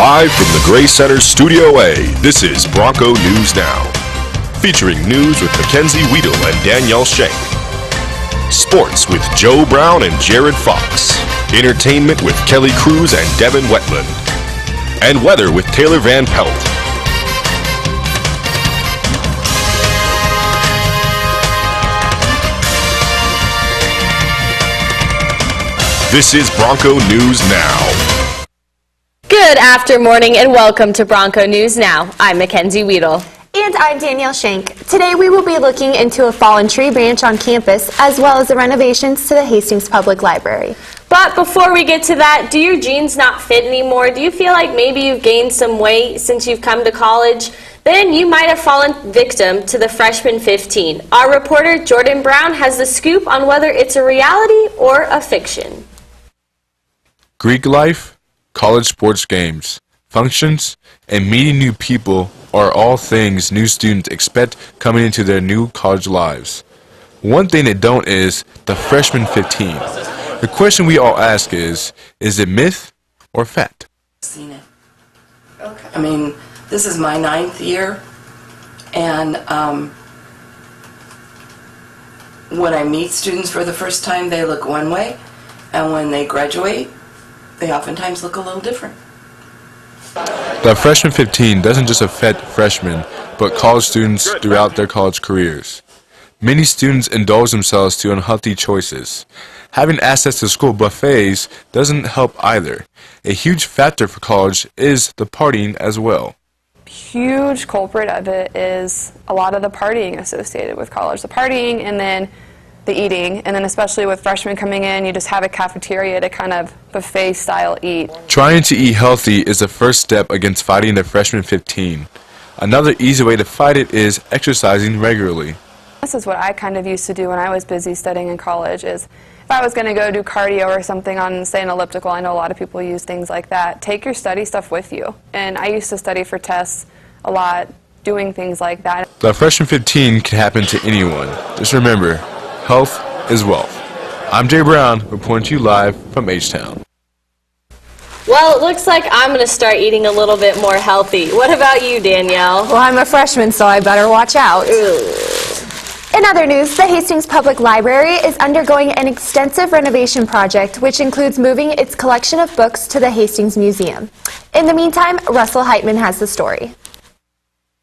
Live from the Gray Center Studio A, this is Bronco News Now. Featuring news with Mackenzie Weedle and Danielle Schenk. Sports with Joe Brown and Jared Fox. Entertainment with Kelly Cruz and Devin Wetland. And weather with Taylor Van Pelt. This is Bronco News Now. Good after morning and welcome to Bronco News Now. I'm Mackenzie Weedle. And I'm Danielle Schenk. Today we will be looking into a fallen tree branch on campus as well as the renovations to the Hastings Public Library. But before we get to that, do your jeans not fit anymore? Do you feel like maybe you've gained some weight since you've come to college? Then you might have fallen victim to the Freshman 15. Our reporter Jordan Brown has the scoop on whether it's a reality or a fiction. Greek life, college sports games, functions, and meeting new people are all things new students expect coming into their new college lives. One thing they don't is the Freshman 15. The question we all ask is it myth or fact? Seen it. Okay. I mean, this is my 9th year, and when I meet students for the first time, they look one way, and when they graduate, they oftentimes look a little different. The Freshman 15 doesn't just affect freshmen, but college students throughout their college careers. Many students indulge themselves to unhealthy choices. Having access to school buffets doesn't help either. A huge factor for college is the partying as well. Huge culprit of it is a lot of the partying associated with college. The partying and then the eating, and then especially with freshmen coming in, you just have a cafeteria to kind of buffet style eat. Trying to eat healthy is the first step against fighting the Freshman 15. Another easy way to fight it is exercising regularly. This is what I kind of used to do when I was busy studying in college, is if I was going to go do cardio or something on, say, an elliptical, I know a lot of people use things like that, take your study stuff with you. And I used to study for tests a lot, doing things like that. The Freshman 15 can happen to anyone. Just remember, health is wealth. I'm Jay Brown, reporting to you live from H-Town. Well, it looks like I'm going to start eating a little bit more healthy. What about you, Danielle? Well, I'm a freshman, so I better watch out. In other news, the Hastings Public Library is undergoing an extensive renovation project, which includes moving its collection of books to the Hastings Museum. In the meantime, Russell Heitman has the story.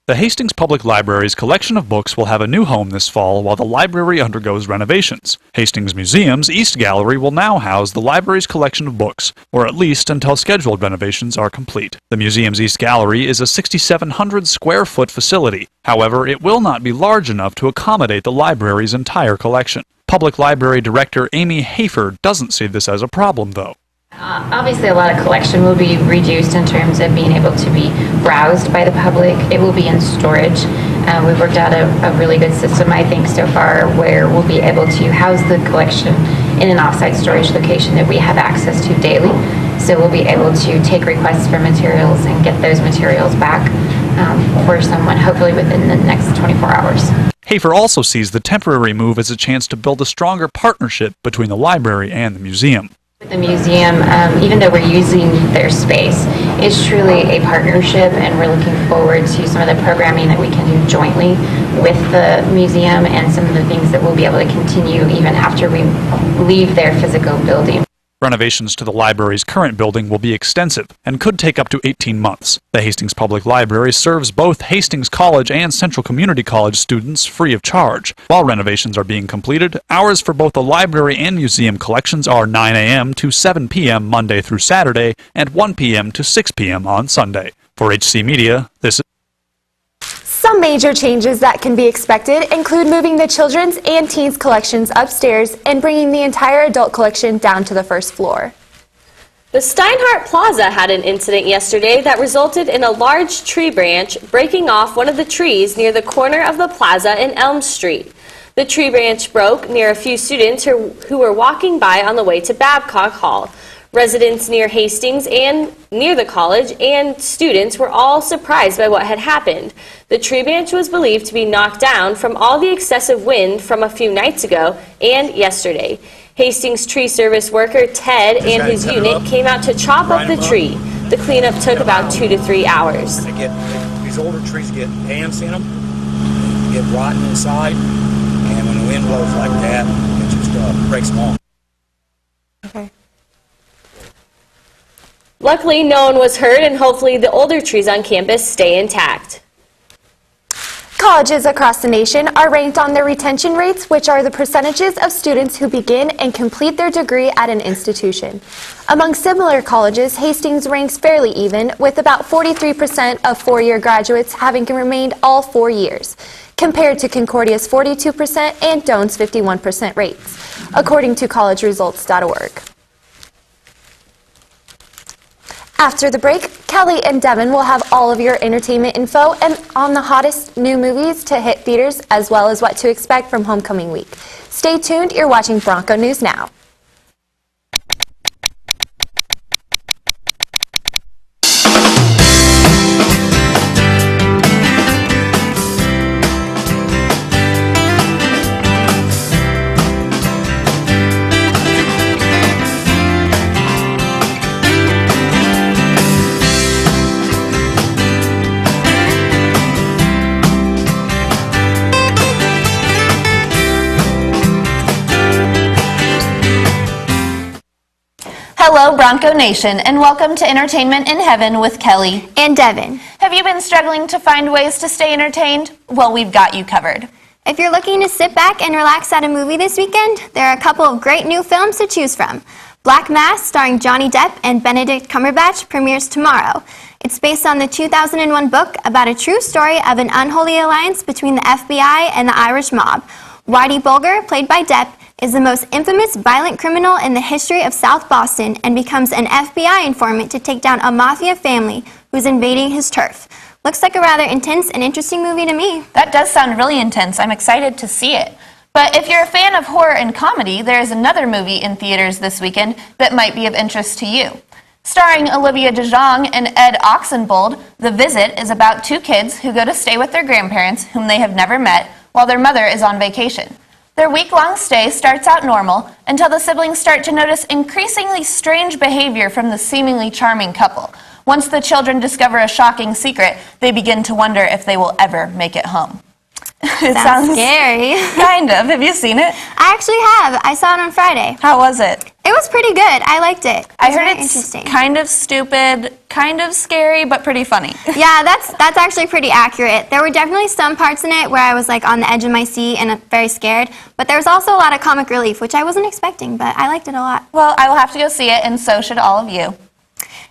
The Hastings Public Library's collection of books will have a new home this fall while the library undergoes renovations. Hastings Museum's East Gallery will now house the library's collection of books, or at least until scheduled renovations are complete. The museum's East Gallery is a 6,700 square foot facility. However, it will not be large enough to accommodate the library's entire collection. Public Library Director Amy Hafer doesn't see this as a problem, though. Obviously, a lot of collection will be reduced in terms of being able to be browsed by the public. It will be in storage. We've worked out a really good system, I think, so far, where we'll be able to house the collection in an offsite storage location that we have access to daily. So we'll be able to take requests for materials and get those materials back for someone, hopefully within the next 24 hours. Hafer also sees the temporary move as a chance to build a stronger partnership between the library and the museum. The museum, even though we're using their space, is truly a partnership, and we're looking forward to some of the programming that we can do jointly with the museum and some of the things that we'll be able to continue even after we leave their physical building. Renovations to the library's current building will be extensive and could take up to 18 months. The Hastings Public Library serves both Hastings College and Central Community College students free of charge. While renovations are being completed, hours for both the library and museum collections are 9 a.m. to 7 p.m. Monday through Saturday and 1 p.m. to 6 p.m. on Sunday. For HC Media, this is Some major changes that can be expected include moving the children's and teens collections upstairs and bringing the entire adult collection down to the first floor. The Steinhardt Plaza had an incident yesterday that resulted in a large tree branch breaking off one of the trees near the corner of the plaza in Elm Street. The tree branch broke near a few students who were walking by on the way to Babcock Hall. Residents near Hastings and near the college and students were all surprised by what had happened. The tree branch was believed to be knocked down from all the excessive wind from a few nights ago and yesterday. Hastings tree service worker Ted and his unit came out to chop up the tree. The cleanup took about 2 to 3 hours. These older trees get ants in them, get rotten inside, and when the wind blows like that, it just breaks them off. Okay. Luckily, no one was hurt, and hopefully the older trees on campus stay intact. Colleges across the nation are ranked on their retention rates, which are the percentages of students who begin and complete their degree at an institution. Among similar colleges, Hastings ranks fairly even, with about 43% of four-year graduates having remained all 4 years, compared to Concordia's 42% and Doane's 51% rates, according to collegeresults.org. After the break, Kelly and Devin will have all of your entertainment info and on the hottest new movies to hit theaters, as well as what to expect from homecoming week. Stay tuned, you're watching Bronco News Now. Hello, Bronco Nation, and welcome to Entertainment in Heaven with Kelly and Devin. Have you been struggling to find ways to stay entertained? Well, we've got you covered. If you're looking to sit back and relax at a movie this weekend, there are a couple of great new films to choose from. Black Mass, starring Johnny Depp and Benedict Cumberbatch, premieres tomorrow. It's based on the 2001 book about a true story of an unholy alliance between the FBI and the Irish mob. Whitey Bulger, played by Depp, is the most infamous violent criminal in the history of South Boston and becomes an FBI informant to take down a mafia family who's invading his turf. Looks like a rather intense and interesting movie to me. That does sound really intense. I'm excited to see it. But if you're a fan of horror and comedy, there is another movie in theaters this weekend that might be of interest to you. Starring Olivia DeJonge and Ed Oxenbould, The Visit is about two kids who go to stay with their grandparents, whom they have never met, while their mother is on vacation. Their week-long stay starts out normal until the siblings start to notice increasingly strange behavior from the seemingly charming couple. Once the children discover a shocking secret, they begin to wonder if they will ever make it home. It sounds scary. Kind of. Have you seen it? I actually have. I saw it on Friday. How was it? It was pretty good. I liked it. I heard it's kind of stupid, kind of scary, but pretty funny. Yeah, that's actually pretty accurate. There were definitely some parts in it where I was like on the edge of my seat and very scared, but there was also a lot of comic relief, which I wasn't expecting, but I liked it a lot. Well, I will have to go see it, and so should all of you.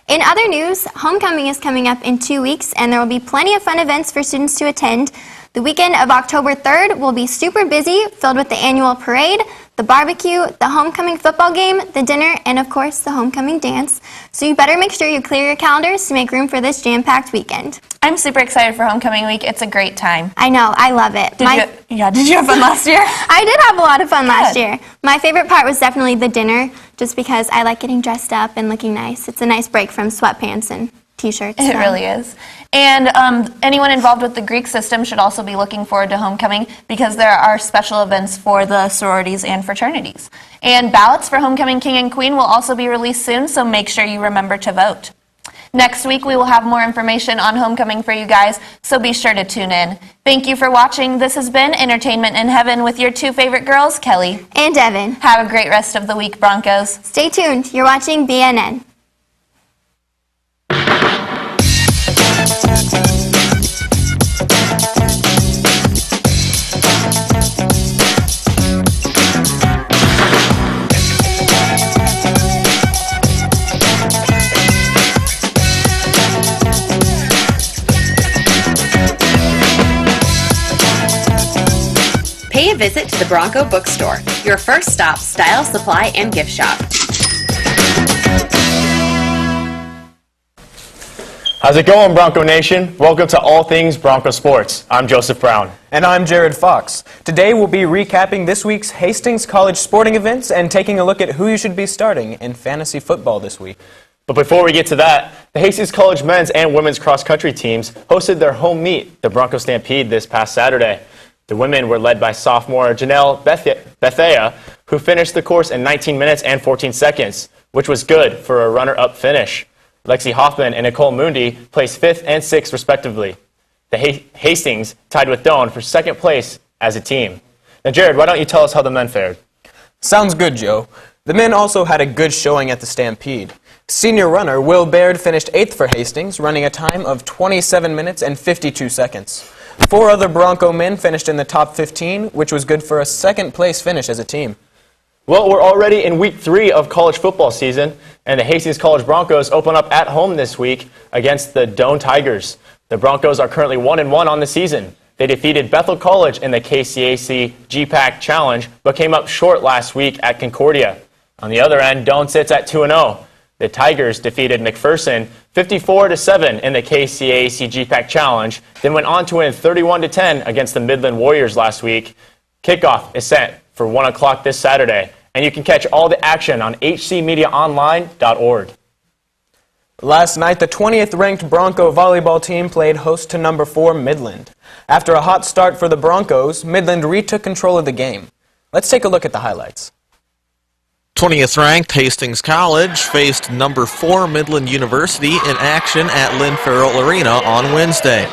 In other news, homecoming is coming up in 2 weeks, and there will be plenty of fun events for students to attend. The weekend of October 3rd will be super busy, filled with the annual parade, the barbecue, the homecoming football game, the dinner, and of course, the homecoming dance. So you better make sure you clear your calendars to make room for this jam-packed weekend. I'm super excited for homecoming week. It's a great time. I know, I love it. Did you have fun last year? I did have a lot of fun last year. My favorite part was definitely the dinner, just because I like getting dressed up and looking nice. It's a nice break from sweatpants and t-shirts. It really is. And anyone involved with the Greek system should also be looking forward to homecoming because there are special events for the sororities and fraternities. And ballots for Homecoming King and Queen will also be released soon, so make sure you remember to vote. Next week, we will have more information on homecoming for you guys, so be sure to tune in. Thank you for watching. This has been Entertainment in Heaven with your two favorite girls, Kelly and Devin. Have a great rest of the week, Broncos. Stay tuned. You're watching BNN. Pay a visit to the Bronco Bookstore, your first stop style, supply, and gift shop. How's it going, Bronco Nation? Welcome to All Things Bronco Sports. I'm Joseph Brown. And I'm Jared Fox. Today we'll be recapping this week's Hastings College sporting events and taking a look at who you should be starting in fantasy football this week. But before we get to that, the Hastings College men's and women's cross-country teams hosted their home meet, the Bronco Stampede, this past Saturday. The women were led by sophomore Janelle Bethea, who finished the course in 19 minutes and 14 seconds, which was good for a runner-up finish. Lexi Hoffman and Nicole Mundi placed 5th and 6th, respectively. The Hastings tied with Doane for 2nd place as a team. Now, Jared, why don't you tell us how the men fared? Sounds good, Joe. The men also had a good showing at the Stampede. Senior runner Will Baird finished 8th for Hastings, running a time of 27 minutes and 52 seconds. 4 other Bronco men finished in the top 15, which was good for a 2nd place finish as a team. Well, we're already in week 3 of college football season, and the Hastings College Broncos open up at home this week against the Doane Tigers. The Broncos are currently 1-1 on the season. They defeated Bethel College in the KCAC GPAC Challenge, but came up short last week at Concordia. On the other end, Doane sits at 2-0. The Tigers defeated McPherson 54-7 in the KCAC GPAC Challenge, then went on to win 31-10 against the Midland Warriors last week. Kickoff is set for 1 o'clock this Saturday, and you can catch all the action on hcmediaonline.org. Last night, the 20th ranked Bronco volleyball team played host to number 4 Midland. After a hot start for the Broncos, Midland retook control of the game. Let's take a look at the highlights. 20th ranked Hastings College faced number 4 Midland University in action at Lynn Farrell Arena on Wednesday.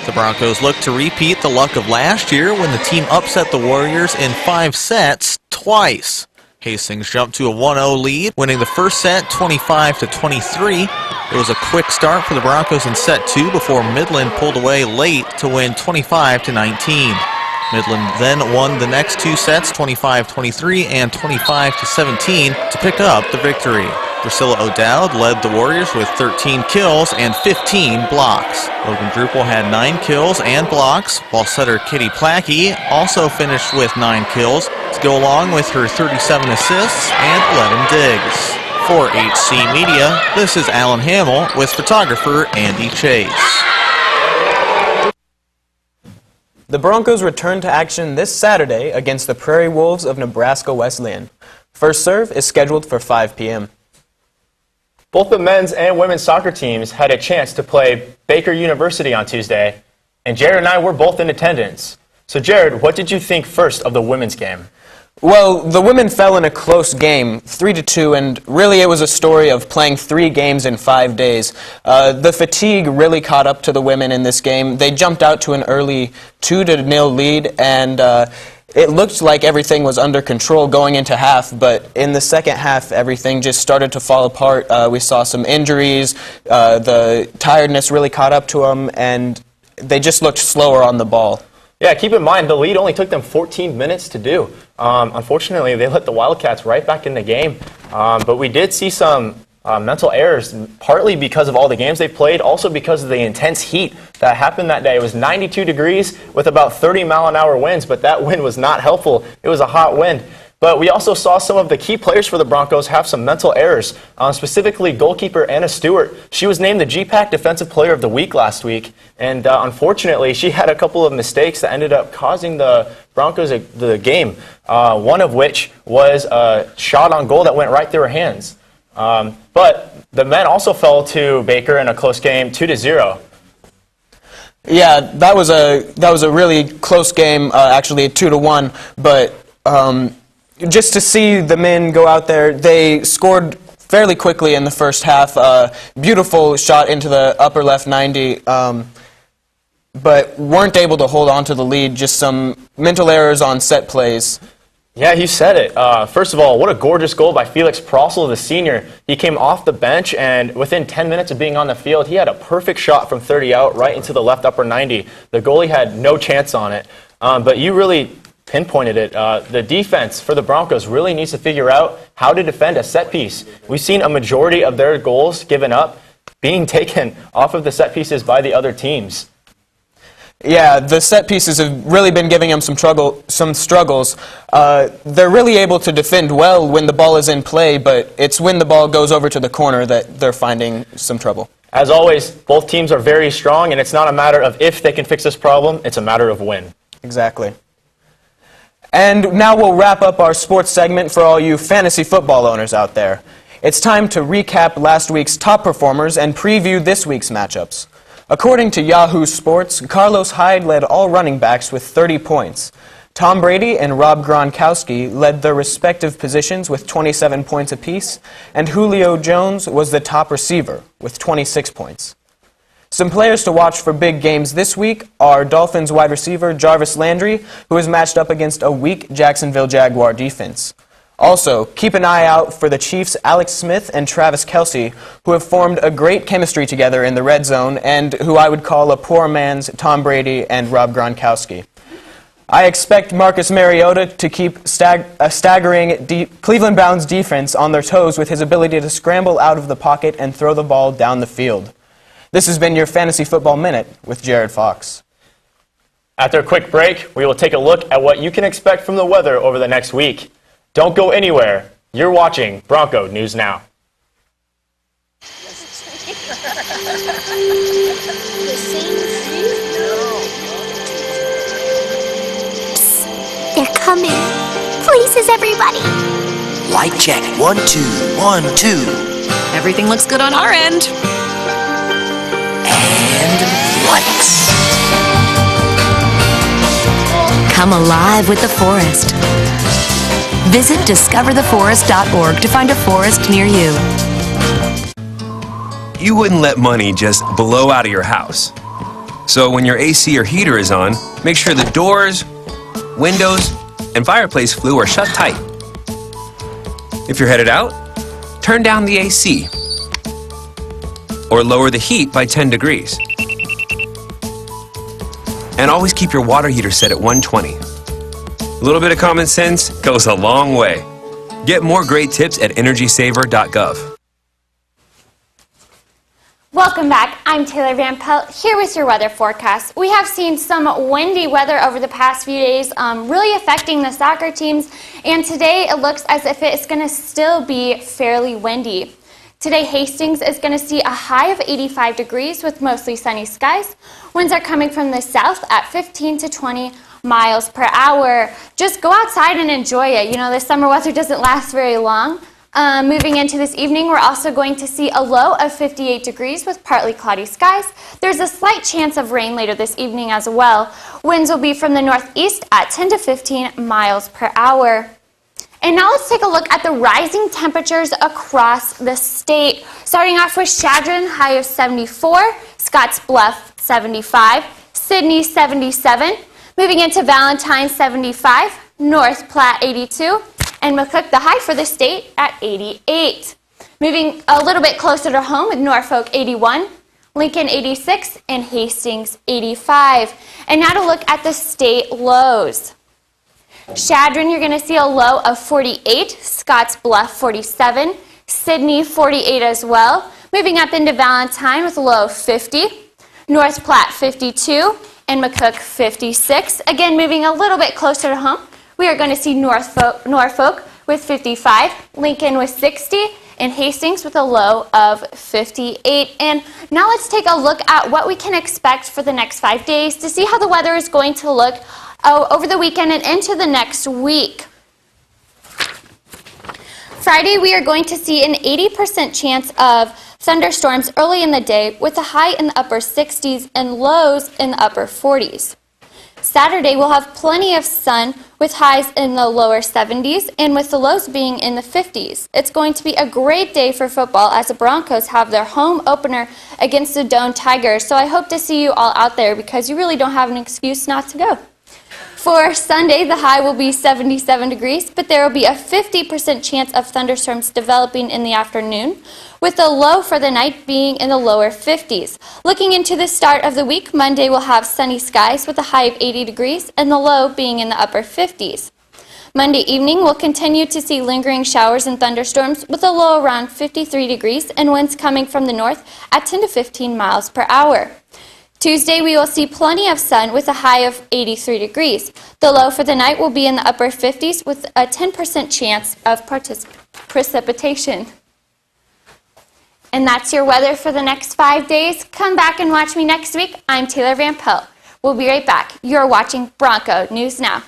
The Broncos look to repeat the luck of last year when the team upset the Warriors in 5 sets twice. Hastings jumped to a 1-0 lead, winning the first set 25-23. It was a quick start for the Broncos in set 2 before Midland pulled away late to win 25-19. Midland then won the next 2 sets, 25-23 and 25-17, to pick up the victory. Priscilla O'Dowd led the Warriors with 13 kills and 15 blocks. Logan Drupal had 9 kills and blocks, while setter Kitty Plackey also finished with 9 kills to go along with her 37 assists and 11 digs. For HC Media, this is Alan Hamill with photographer Andy Chase. The Broncos return to action this Saturday against the Prairie Wolves of Nebraska Wesleyan. First serve is scheduled for 5 p.m. Both the men's and women's soccer teams had a chance to play Baker University on Tuesday, and Jared and I were both in attendance. So Jared, what did you think first of the women's game? Well, the women fell in a close game, 3-2, and really it was a story of playing 3 games in 5 days. The fatigue really caught up to the women in this game. They jumped out to an early 2-0 lead, and it looked like everything was under control going into half, but in the second half, everything just started to fall apart. We saw some injuries, the tiredness really caught up to them, and they just looked slower on the ball. Yeah, keep in mind, the lead only took them 14 minutes to do. Unfortunately, they let the Wildcats right back in the game. But we did see some mental errors, partly because of all the games they played, also because of the intense heat that happened that day. It was 92 degrees with about 30-mile-an-hour winds, but that wind was not helpful. It was a hot wind. But we also saw some of the key players for the Broncos have some mental errors, specifically goalkeeper Anna Stewart. She was named the GPAC Defensive Player of the Week last week, and unfortunately she had a couple of mistakes that ended up causing the Broncos the game, one of which was a shot on goal that went right through her hands. But the men also fell to Baker in a close game, 2-0. Yeah, that was a really close game, actually 2-1, but just to see the men go out there, they scored fairly quickly in the first half. Beautiful shot into the upper left 90, but weren't able to hold on to the lead. Just some mental errors on set plays. Yeah, you said it. First of all, what a gorgeous goal by Felix Prossel, the senior. He came off the bench, and within 10 minutes of being on the field, he had a perfect shot from 30 out right into the left upper 90. The goalie had no chance on it, but you really pinpointed it. The defense for the Broncos really needs to figure out how to defend a set piece. We've seen a majority of their goals given up being taken off of the set pieces by the other teams. Yeah, the set pieces have really been giving them some struggles. They're really able to defend well when the ball is in play, but it's when the ball goes over to the corner that they're finding some trouble. As always, both teams are very strong, and it's not a matter of if they can fix this problem, it's a matter of when. Exactly. And now we'll wrap up our sports segment for all you fantasy football owners out there. It's time to recap last week's top performers and preview this week's matchups. According to Yahoo Sports, Carlos Hyde led all running backs with 30 points. Tom Brady and Rob Gronkowski led their respective positions with 27 points apiece, and Julio Jones was the top receiver with 26 points. Some players to watch for big games this week are Dolphins wide receiver Jarvis Landry, who is matched up against a weak Jacksonville Jaguar defense. Also, keep an eye out for the Chiefs' Alex Smith and Travis Kelce, who have formed a great chemistry together in the red zone and who I would call a poor man's Tom Brady and Rob Gronkowski. I expect Marcus Mariota to keep a staggering Cleveland Browns defense on their toes with his ability to scramble out of the pocket and throw the ball down the field. This has been your Fantasy Football Minute with Jared Fox. After a quick break, we will take a look at what you can expect from the weather over the next week. Don't go anywhere. You're watching Bronco News Now. They're coming. Places, everybody. Light check. 1, 2, 1, 2. Everything looks good on our end. And lights. Come alive with the forest. Visit discovertheforest.org to find a forest near you. You wouldn't let money just blow out of your house. So when your AC or heater is on, make sure the doors, windows, and fireplace flue are shut tight. If you're headed out, turn down the AC or lower the heat by 10 degrees. And always keep your water heater set at 120. A little bit of common sense goes a long way. Get more great tips at energysaver.gov. Welcome back. I'm Taylor Van Pelt here with your weather forecast. We have seen some windy weather over the past few days, really affecting the soccer teams, and today it looks as if it's going to still be fairly windy. Today, Hastings is going to see a high of 85 degrees with mostly sunny skies. Winds are coming from the south at 15 to 20 miles per hour. Just go outside and enjoy it. You know, the summer weather doesn't last very long. Moving into this evening, we're also going to see a low of 58 degrees with partly cloudy skies. There's a slight chance of rain later this evening as well. Winds will be from the northeast at 10 to 15 miles per hour. And now let's take a look at the rising temperatures across the state. Starting off with Chadron, high of 74, Scotts Bluff, 75, Sydney, 77, moving into Valentine, 75, North Platte, 82, and McCook, the high for the state, at 88. Moving a little bit closer to home with Norfolk, 81, Lincoln, 86, and Hastings, 85. And now to look at the state lows. Chadron, you're going to see a low of 48, Scotts Bluff, 47, Sydney, 48 as well. Moving up into Valentine with a low of 50, North Platte, 52, and McCook, 56. Again, moving a little bit closer to home, we are going to see Norfolk with 55, Lincoln with 60, and Hastings with a low of 58. And now let's take a look at what we can expect for the next 5 days to see how the weather is going to look over the weekend and into the next week. Friday, we are going to see an 80% chance of thunderstorms early in the day with a high in the upper 60s and lows in the upper 40s. Saturday, we'll have plenty of sun with highs in the lower 70s and with the lows being in the 50s. It's going to be a great day for football as the Broncos have their home opener against the Doane Tigers. So I hope to see you all out there because you really don't have an excuse not to go. For Sunday, the high will be 77 degrees, but there will be a 50% chance of thunderstorms developing in the afternoon, with the low for the night being in the lower 50s. Looking into the start of the week, Monday will have sunny skies with a high of 80 degrees and the low being in the upper 50s. Monday evening, we'll continue to see lingering showers and thunderstorms with a low around 53 degrees and winds coming from the north at 10 to 15 miles per hour. Tuesday, we will see plenty of sun with a high of 83 degrees. The low for the night will be in the upper 50s with a 10% chance of precipitation. And that's your weather for the next 5 days. Come back and watch me next week. I'm Taylor Van Pelt. We'll be right back. You're watching Bronco News Now.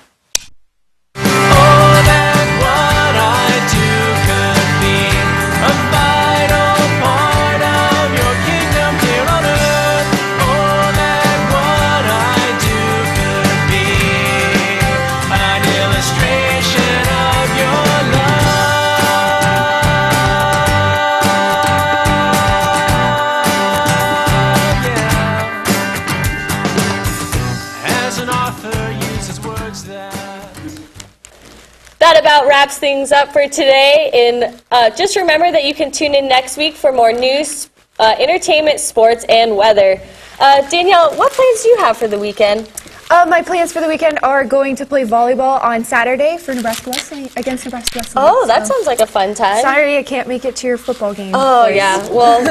about wraps things up for today. And just remember that you can tune in next week for more news, entertainment, sports, and weather. Danielle, what plans do you have for the weekend? My plans for the weekend are going to play volleyball on Saturday for Nebraska Wesleyan, against Nebraska Wesleyan. Oh, that sounds like a fun time. Saturday, I can't make it to your football game. Oh, yeah. Well,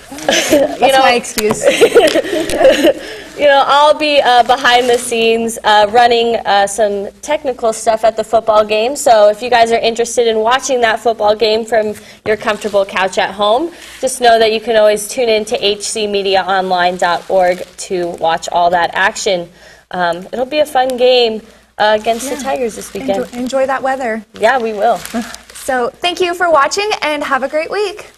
that's my excuse. I'll be behind the scenes running some technical stuff at the football game. So if you guys are interested in watching that football game from your comfortable couch at home, just know that you can always tune in to hcmediaonline.org to watch all that action. It'll be a fun game against the Tigers this weekend. Enjoy that weather. Yeah, we will. So thank you for watching and have a great week.